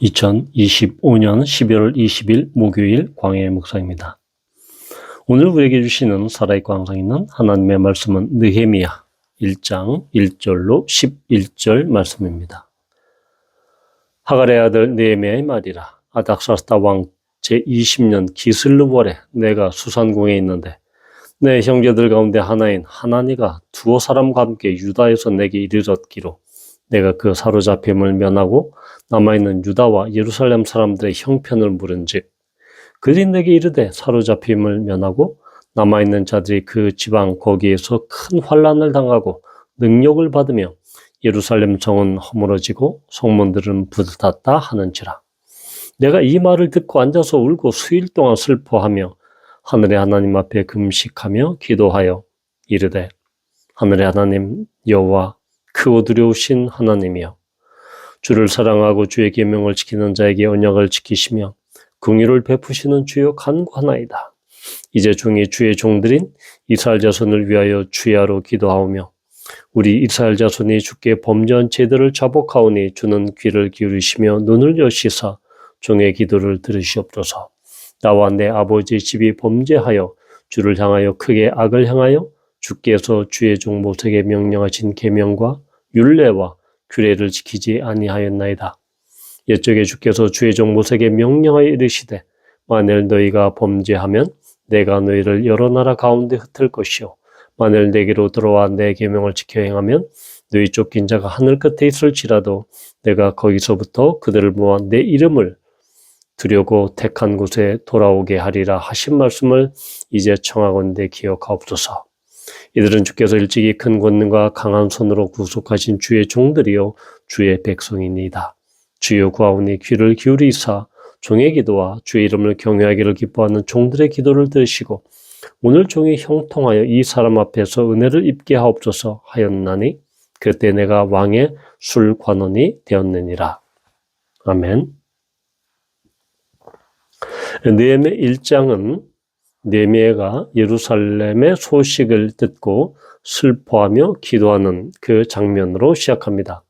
2025년 12월 20일 목요일 광야의 묵상입니다. 오늘 우리에게 주시는 살아있고 항상 있는 하나님의 말씀은 느헤미야 1장 1절로 11절 말씀입니다. 하갈의 아들 느헤미야의 말이라. 아닥사스다 왕 제20년 기슬르월에 내가 수산궁에 있는데 내 형제들 가운데 하나인 하나니가 두어 사람과 함께 유다에서 내게 이르렀기로 내가 그 사로잡힘을 면하고 남아있는 유다와 예루살렘 사람들의 형편을 물은즉 그들이 내게 이르되 사로잡힘을 면하고 남아있는 자들이 그 지방 거기에서 큰 환난을 당하고 능력을 받으며 예루살렘 성은 허물어지고 성문들은 불탔다 하는지라. 내가 이 말을 듣고 앉아서 울고 수일 동안 슬퍼하며 하늘의 하나님 앞에 금식하며 기도하여 이르되 하늘의 하나님 여호와 크고 두려우신 하나님이여 주를 사랑하고 주의 계명을 지키는 자에게 언약을 지키시며 긍휼을 베푸시는 주여 간구하나이다. 이제 중이 주의 종들인 이스라엘 자손을 위하여 주야로 기도하오며 우리 이스라엘 자손이 주께 범죄한 죄들을 자복하오니 주는 귀를 기울이시며 눈을 여시사 종의 기도를 들으시옵소서. 나와 내 아버지 집이 범죄하여 주를 향하여 크게 악을 행하여 주께서 주의 종 모세에게 명령하신 계명과 율례와 규례를 지키지 아니하였나이다. 옛적에 주께서 주의 종 모세에게 명령하여 이르시되 만일 너희가 범죄하면 내가 너희를 여러 나라 가운데 흩을 것이요 만일 내게로 들어와 내 계명을 지켜 행하면 너희 쫓긴 자가 하늘 끝에 있을지라도 내가 거기서부터 그들을 모아 내 이름을 두려고 택한 곳에 돌아오게 하리라 하신 말씀을 이제 청하건대 기억하옵소서. 이들은 주께서 일찍이 큰 권능과 강한 손으로 구속하신 주의 종들이요 주의 백성이니이다. 주여 구하오니 귀를 기울이사 종의 기도와 주의 이름을 경외하기를 기뻐하는 종들의 기도를 들으시고 오늘 종이 형통하여 이 사람 앞에서 은혜를 입게 하옵소서 하였나니 그때 내가 왕의 술관원이 되었느니라. 아멘. 느헤미야 1장은 느헤미야가 예루살렘의 소식을 듣고 슬퍼하며 기도하는 그 장면으로 시작합니다.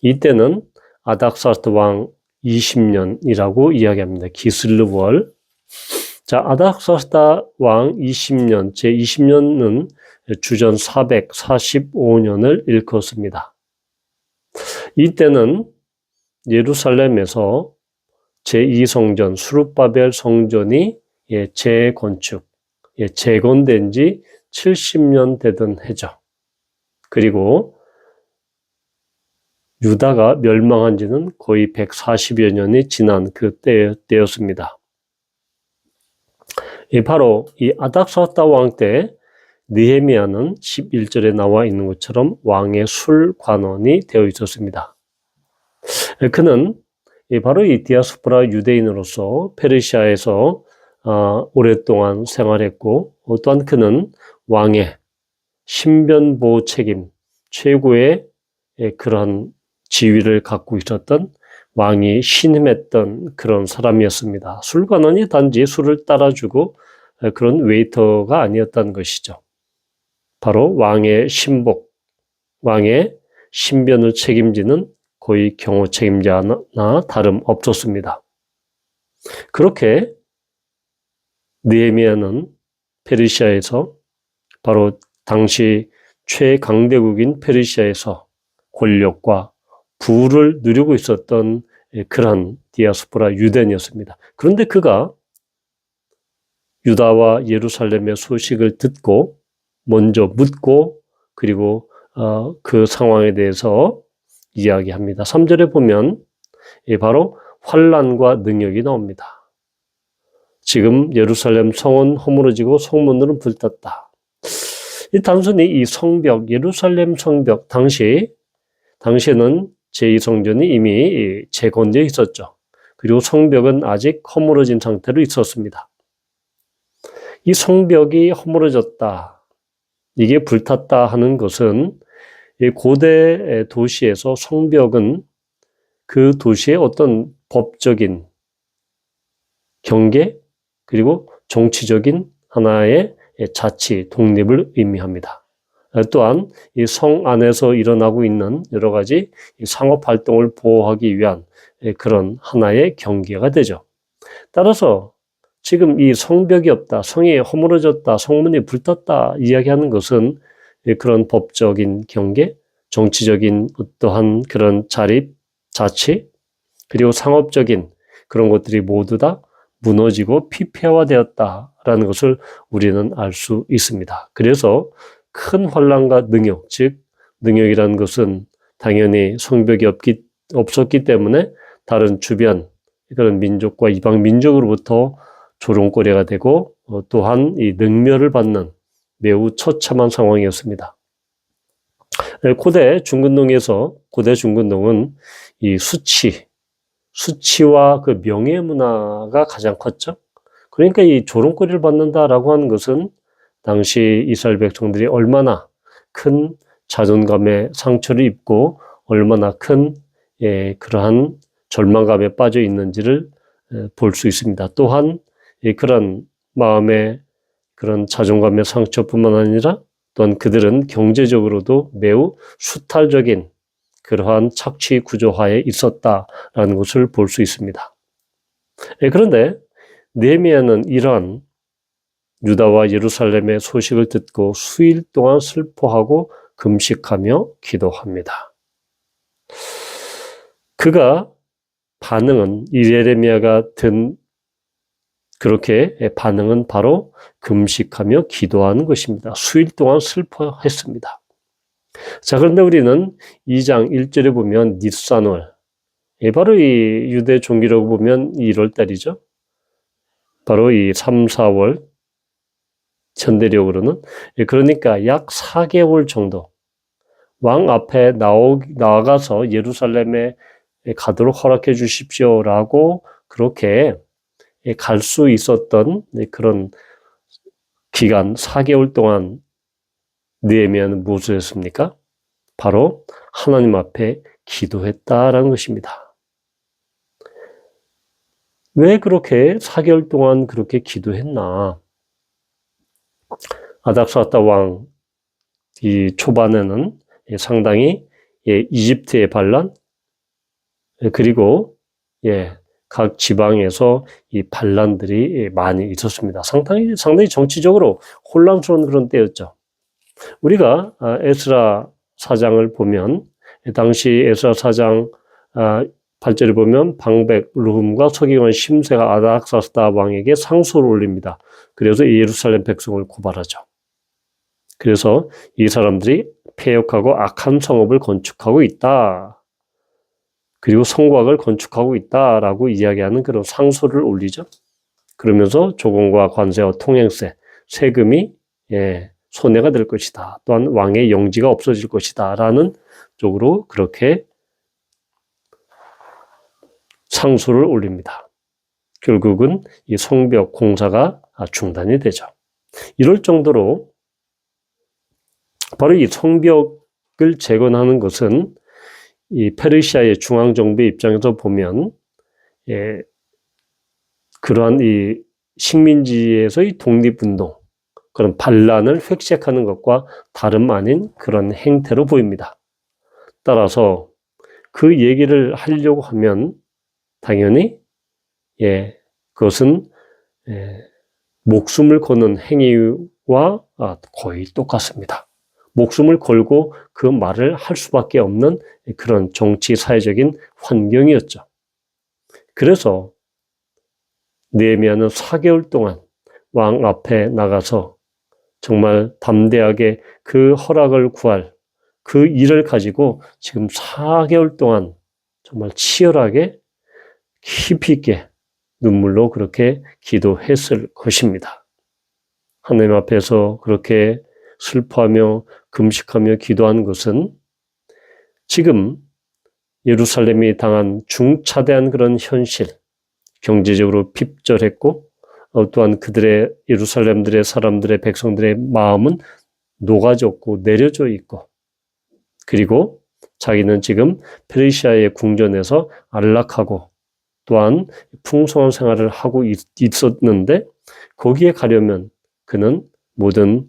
이때는 아닥사스다 왕 20년이라고 이야기합니다. 기슬르월. 자, 아닥사스다 왕 20년, 제20년은 주전 445년을 일컫습니다. 이때는 예루살렘에서 제2성전 수룹바벨 성전이 재건축, 재건된 지 70년 되던 해죠. 그리고 유다가 멸망한 지는 거의 140여 년이 지난 그때였습니다. 바로 이 아닥사스다 왕 때 느헤미야는 11절에 나와 있는 것처럼 왕의 술관원이 되어 있었습니다. 그는 바로 이 디아스포라 유대인으로서 페르시아에서 오랫동안 생활했고 또한 그는 왕의 신변보호 책임, 최고의 그런 지위를 갖고 있었던 왕이 신임했던 그런 사람이었습니다. 술관원이 단지 술을 따라주고 그런 웨이터가 아니었다는 것이죠. 바로 왕의 신복, 왕의 신변을 책임지는 거의 경호 책임자나 다름없었습니다. 그렇게 느헤미야는 페르시아에서 바로 당시 최강대국인 페르시아에서 권력과 부를 누리고 있었던 그런 디아스포라 유대인이었습니다. 그런데 그가 유다와 예루살렘의 소식을 듣고 먼저 묻고 그리고 그 상황에 대해서 이야기합니다. 3절에 보면 바로 환난과 능력이 나옵니다. 지금 예루살렘 성은 허물어지고 성문들은 불탔다. 단순히 이 성벽, 예루살렘 성벽 당시에는 제2성전이 이미 재건되어 있었죠. 그리고 성벽은 아직 허물어진 상태로 있었습니다. 이 성벽이 허물어졌다, 이게 불탔다 하는 것은 고대 도시에서 성벽은 그 도시의 어떤 법적인 경계 그리고 정치적인 하나의 자치, 독립을 의미합니다. 또한 이 성 안에서 일어나고 있는 여러 가지 상업 활동을 보호하기 위한 그런 하나의 경계가 되죠. 따라서 지금 이 성벽이 없다, 성이 허물어졌다, 성문이 불탔다 이야기하는 것은 그런 법적인 경계, 정치적인 어떠한 그런 자립, 자치, 그리고 상업적인 그런 것들이 모두 다 무너지고 피폐화되었다라는 것을 우리는 알 수 있습니다. 그래서 큰 환란과 능욕, 즉 능욕이라는 것은 당연히 성벽이 없었기 때문에 다른 주변 그런 민족과 이방 민족으로부터 조롱거리가 되고 또한 이 능멸을 받는 매우 처참한 상황이었습니다. 고대 중근동은 이 수치와 그 명예 문화가 가장 컸죠. 그러니까 이 조롱거리를 받는다라고 하는 것은 당시 이스라엘 백성들이 얼마나 큰 자존감의 상처를 입고 얼마나 큰 그러한 절망감에 빠져 있는지를 볼 수 있습니다. 또한 그런 마음의 그런 자존감의 상처뿐만 아니라 또한 그들은 경제적으로도 매우 수탈적인 그러한 착취 구조화에 있었다라는 것을 볼 수 있습니다. 그런데 느헤미야는 이러한 유다와 예루살렘의 소식을 듣고 수일 동안 슬퍼하고 금식하며 기도합니다. 그가 반응은 예레미야가 그렇게 반응은 바로 금식하며 기도하는 것입니다. 수일 동안 슬퍼했습니다. 자, 그런데 우리는 2장 1절에 보면 니산월, 바로 이 유대 종기라고 보면 1월달이죠. 바로 이 3, 4월 현대력으로는 그러니까 약 4개월 정도 왕 앞에 나아가서 예루살렘에 가도록 허락해 주십시오라고 그렇게 갈 수 있었던 그런 기간 4개월 동안 느헤미야는 무엇을 했습니까? 바로 하나님 앞에 기도했다라는 것입니다. 왜 그렇게 4개월 동안 그렇게 기도했나? 아닥사스다 왕 이 초반에는 상당히 이집트의 반란 그리고 각 지방에서 이 반란들이 많이 있었습니다. 상당히 정치적으로 혼란스러운 그런 때였죠. 우리가 에스라 사장을 보면 당시 에스라 사장 8절을 보면 방백 르훔과 서기관 심세가 아닥사스다 왕에게 상소를 올립니다. 그래서 예루살렘 백성을 고발하죠. 그래서 이 사람들이 폐역하고 악한 성읍을 건축하고 있다. 그리고 성곽을 건축하고 있다라고 이야기하는 그런 상소를 올리죠. 그러면서 조공과 관세와 통행세, 세금이 손해가 될 것이다. 또한 왕의 영지가 없어질 것이다. 라는 쪽으로 그렇게 상소를 올립니다. 결국은 이 성벽 공사가 중단이 되죠. 이럴 정도로 바로 이 성벽을 재건하는 것은 이 페르시아의 중앙정부의 입장에서 보면 그러한 이 식민지에서의 독립운동, 그런 반란을 획책하는 것과 다름 아닌 그런 행태로 보입니다. 따라서 그 얘기를 하려고 하면 당연히 그것은 목숨을 거는 행위와 거의 똑같습니다. 목숨을 걸고 그 말을 할 수밖에 없는 그런 정치 사회적인 환경이었죠. 그래서 느헤미야는 4개월 동안 왕 앞에 나가서 정말 담대하게 그 허락을 구할 그 일을 가지고 지금 4개월 동안 정말 치열하게 깊이 있게 눈물로 그렇게 기도했을 것입니다. 하나님 앞에서 그렇게 슬퍼하며 금식하며 기도한 것은 지금 예루살렘이 당한 중차대한 그런 현실, 경제적으로 핍절했고 또한 그들의 예루살렘들의 사람들의 백성들의 마음은 녹아졌고 내려져 있고 그리고 자기는 지금 페르시아의 궁전에서 안락하고 또한 풍성한 생활을 하고 있었는데 거기에 가려면 그는 모든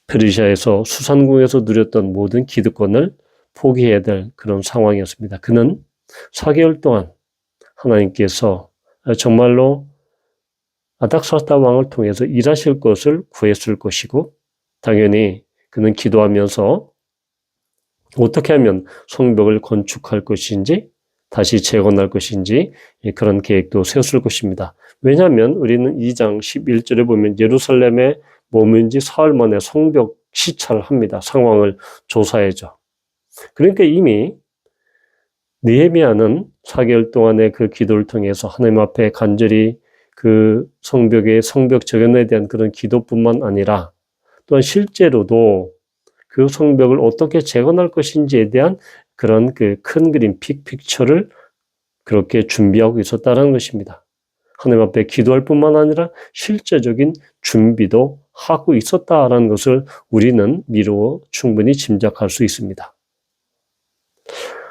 페르시아에서 수산궁에서 누렸던 모든 기득권을 포기해야 될 그런 상황이었습니다. 그는 4개월 동안 하나님께서 정말로 아닥사스다 왕을 통해서 일하실 것을 구했을 것이고, 당연히 그는 기도하면서 어떻게 하면 성벽을 건축할 것인지 다시 재건할 것인지 그런 계획도 세웠을 것입니다. 왜냐하면 우리는 2장 11절에 보면 예루살렘에 머문 지 사흘 만에 성벽 시찰을 합니다. 상황을 조사해줘. 그러니까 이미 느헤미야는 4개월 동안의 그 기도를 통해서 하나님 앞에 간절히 그 성벽 재건에 대한 그런 기도뿐만 아니라 또한 실제로도 그 성벽을 어떻게 재건할 것인지에 대한 그런 그 큰 그림, 픽처를 그렇게 준비하고 있었다는 것입니다. 하나님 앞에 기도할 뿐만 아니라 실제적인 준비도 하고 있었다라는 것을 우리는 미루어 충분히 짐작할 수 있습니다.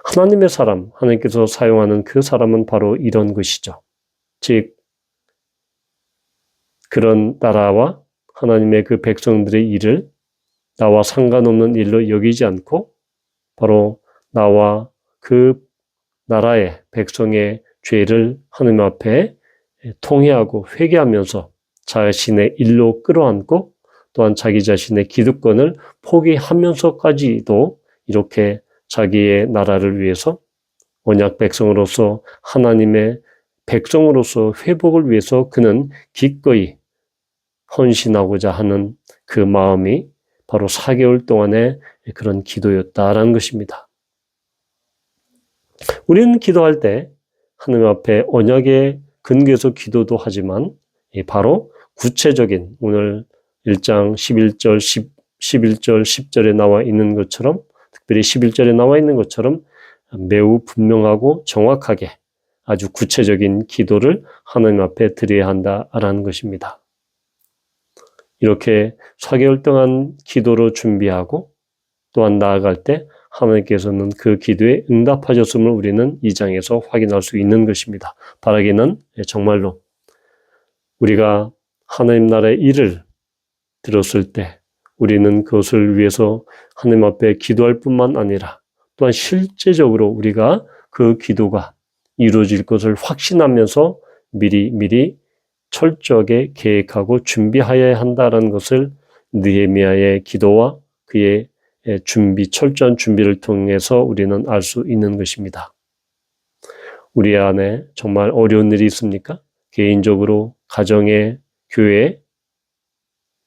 하나님의 사람, 하나님께서 사용하는 그 사람은 바로 이런 것이죠. 즉, 그런 나라와 하나님의 그 백성들의 일을 나와 상관없는 일로 여기지 않고 바로 나와 그 나라의 백성의 죄를 하나님 앞에 통회하고 회개하면서 자신의 일로 끌어안고 또한 자기 자신의 기득권을 포기하면서까지도 이렇게 자기의 나라를 위해서 언약 백성으로서 하나님의 백성으로서 회복을 위해서 그는 기꺼이 헌신하고자 하는 그 마음이 바로 4개월 동안의 그런 기도였다라는 것입니다. 우리는 기도할 때 하나님 앞에 언약의 근거에서 기도도 하지만 바로 구체적인 오늘 1장 11절, 11절, 10절에 나와 있는 것처럼 특별히 11절에 나와 있는 것처럼 매우 분명하고 정확하게 아주 구체적인 기도를 하나님 앞에 드려야 한다라는 것입니다. 이렇게 4개월 동안 기도로 준비하고 또한 나아갈 때 하나님께서는 그 기도에 응답하셨음을 우리는 이 장에서 확인할 수 있는 것입니다. 바라기는 정말로 우리가 하나님 나라의 일을 들었을 때 우리는 그것을 위해서 하나님 앞에 기도할 뿐만 아니라 또한 실제적으로 우리가 그 기도가 이루어질 것을 확신하면서 미리 철저하게 계획하고 준비하여야 한다는 것을 느헤미야의 기도와 그의 철저한 준비를 통해서 우리는 알 수 있는 것입니다. 우리 안에 정말 어려운 일이 있습니까? 개인적으로, 가정에, 교회에,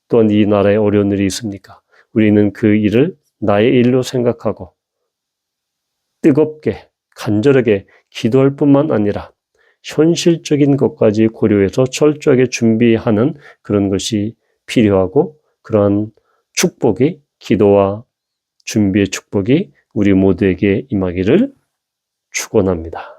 또한 이 나라에 어려운 일이 있습니까? 우리는 그 일을 나의 일로 생각하고 뜨겁게, 간절하게 기도할 뿐만 아니라 현실적인 것까지 고려해서 철저하게 준비하는 그런 것이 필요하고 그러한 축복이 기도와 준비의 축복이 우리 모두에게 임하기를 축원합니다.